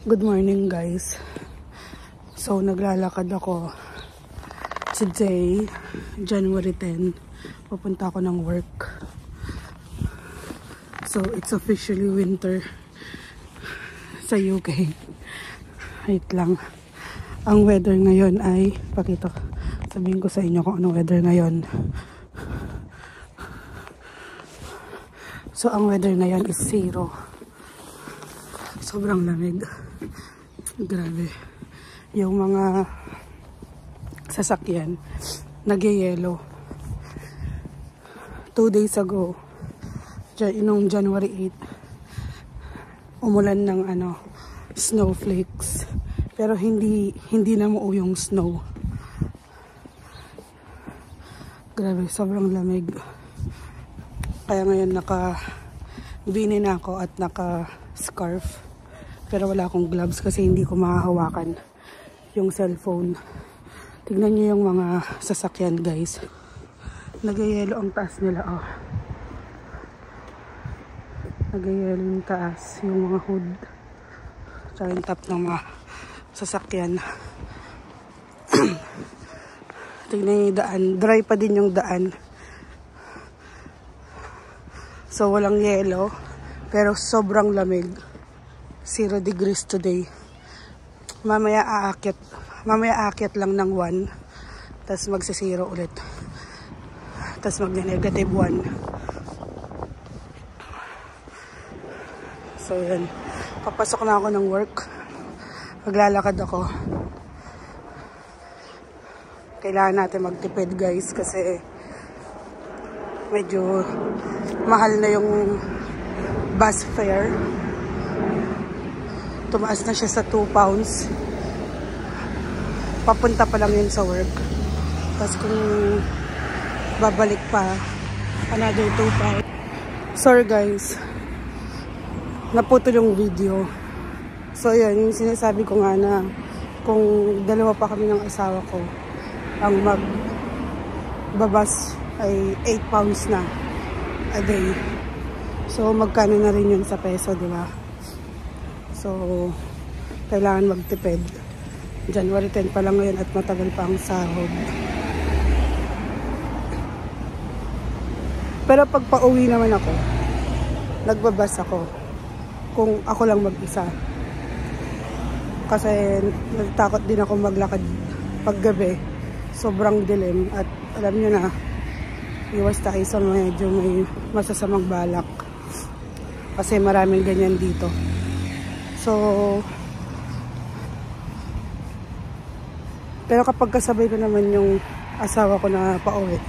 Good morning guys. So naglalakad ako today, January 10. Pupunta ako ng work. So it's officially winter sa UK. Wait lang. Ang weather ngayon ay, sabihin ko sa inyo kung anong weather ngayon. So ang weather ngayon is 0. Sobrang lamig. Grabe. Yung mga sasakyan nag-yellow. 2 days ago, noong January 8, umulan ng snowflakes. Pero hindi namuo yung snow. Grabe, sobrang lamig. Kaya ngayon naka-beanie na ako at naka-scarf. Pero wala akong gloves kasi hindi ko mahahawakan yung cellphone. Tignan nyo yung mga sasakyan guys. Nag-yellow ang taas nila. Oh. Nag-yellow yung taas. Yung mga hood. Tsaka yung top ng mga sasakyan. Tignan nyo yung daan. Dry pa din yung daan. So walang yellow. Pero sobrang lamig. 0 degrees today. Mamaya aakyat lang ng 1. Tapos magsi-0 ulit. Tapos mag-negative 1. So yan. Papasok na ako ng work. Maglalakad ako. Kailangan natin magtipid guys kasi medyo mahal na yung bus fare. Tumaas na siya sa 2 pounds. Papunta pa lang yun sa work. Tapos kung babalik pa, another 2 pounds. Sorry guys. Naputol yung video. So yun, yung sinasabi ko nga na kung dalawa pa kami ng asawa ko, ang magbabas ay 8 pounds na a day. So magkano na rin yun sa peso, di ba? So, kailangan magtipid. January 10 pa lang ngayon at matagal pa ang sahod. Pero pag pauwi naman ako, nagbabas ako. Kung ako lang mag-isa. Kasi natatakot din ako maglakad paggabi. Sobrang dilim. At alam nyo na, iwas tayo sa medyo may masasamang balak. Kasi maraming ganyan dito. So, pero kapag kasabay ko naman yung asawa ko na pauwi,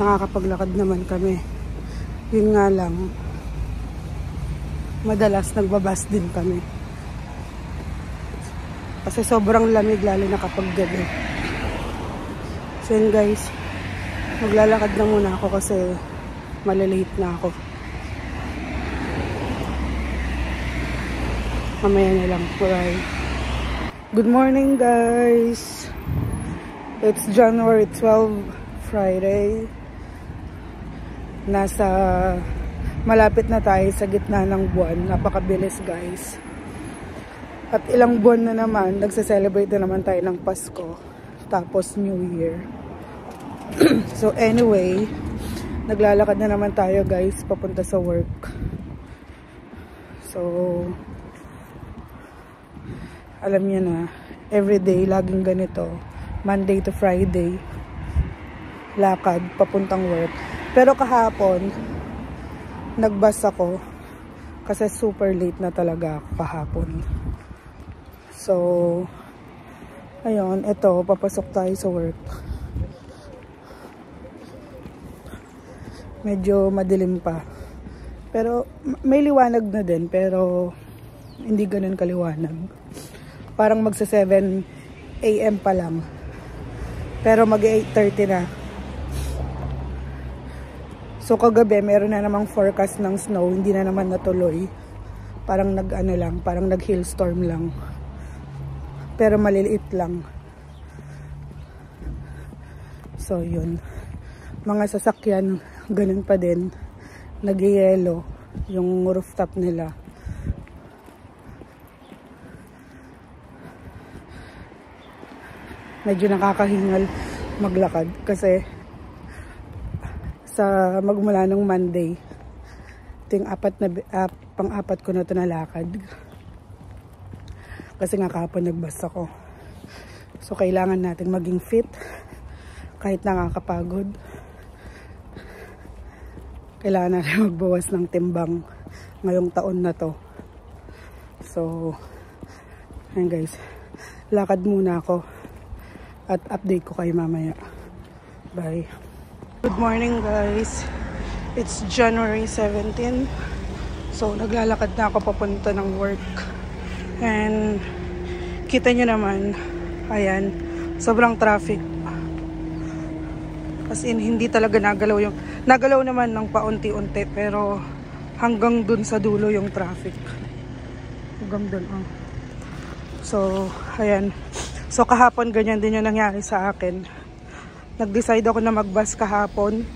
nakakapaglakad naman kami. Yun nga lang, madalas nagbabas din kami. Kasi sobrang lamig lalo na kapag gabi. So yun guys, maglalakad na muna ako kasi malalate na ako. Mamaya na lang. Bye. Good morning guys. It's January 12, Friday. Malapit na tayo sa gitna ng buwan. Napakabilis guys. At ilang buwan na naman, nagse-celebrate na naman tayo ng Pasko. Tapos New Year. So anyway, naglalakad na naman tayo guys, papunta sa work. So alam niyo na, everyday, laging ganito. Monday to Friday, lakad, papuntang work. Pero kahapon, nagbus ako, kasi super late na talaga ako kahapon. So, ayun, eto, papasok tayo sa work. Medyo madilim pa. Pero, may liwanag na din, pero hindi ganun kaliwanag. Parang magsa 7 AM pa lang. Pero mag 8:30 na. So kagabi meron na namang forecast ng snow, hindi na naman natuloy. Parang parang nag-hailstorm lang. Pero maliliit lang. So yun. Mga sasakyan ganun pa din. Nag-yellow yung rooftop nila. medyo nakakahingal maglakad kasi sa magmula ng Monday, ito yung pang-apat ko na ito na lakad. Kasi nga kahapon nagbas ako. So kailangan natin maging fit kahit nakakapagod. Kailangan natin magbawas ng timbang ngayong taon na to. So ayun guys, lakad muna ako at update ko kayo mamaya. Bye. Good morning guys. It's January 17. So naglalakad na ako papunta ng work. And kita nyo naman, ayan, sobrang traffic. As in, hindi talaga nagalaw naman ng paunti-unti, pero hanggang dun sa dulo yung traffic. Hanggang dun, oh. So, ayan. So, kahapon ganyan din yung nangyari sa akin. Nag-decide ako na mag-bus kahapon.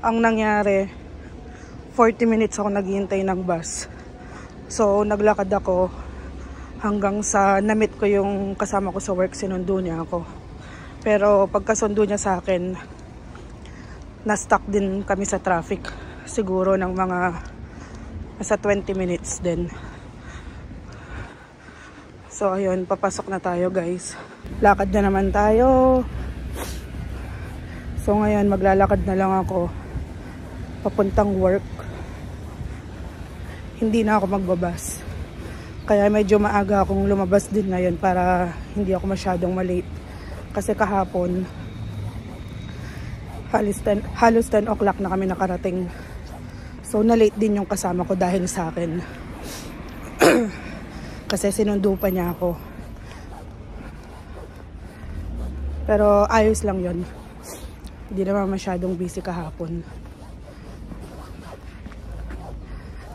Ang nangyari, 40 minutes ako naghihintay ng bus. So, naglakad ako hanggang sa na-meet ko yung kasama ko sa work, sinundo niya ako. Pero pagkasundo niya sa akin, na-stuck din kami sa traffic. Siguro ng mga nasa 20 minutes din. So, ayun, papasok na tayo guys. Lakad na naman tayo. So, ngayon, maglalakad na lang ako papuntang work. Hindi na ako magbabas. Kaya medyo maaga akong lumabas din ngayon para hindi ako masyadong malate. Kasi kahapon, halos 10 o'clock na kami nakarating. So, na-late din yung kasama ko dahil sa akin. Kasi sinundo pa niya ako. Pero ayos lang yon. Hindi naman masyadong busy kahapon.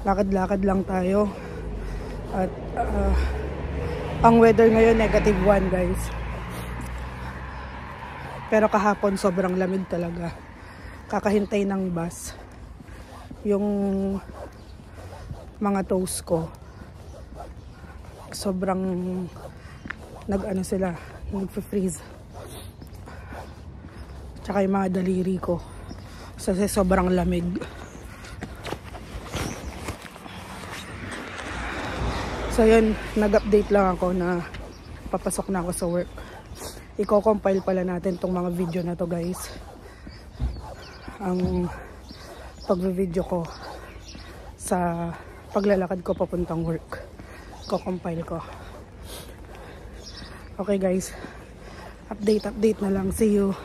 Lakad-lakad lang tayo. At ang weather ngayon -1 guys. Pero kahapon sobrang lamig talaga. Kakahintay ng bus. Yung mga toes ko sobrang nag-freeze. Tsaka yung mga daliri ko kasi sobrang lamig. So yun, nag-update lang ako na papasok na ako sa work. Iko-compile pala natin tong mga video na to guys. Ang pag-video ko sa paglalakad ko papuntang work. Iko-compile ko. Okay guys, update na lang. See you.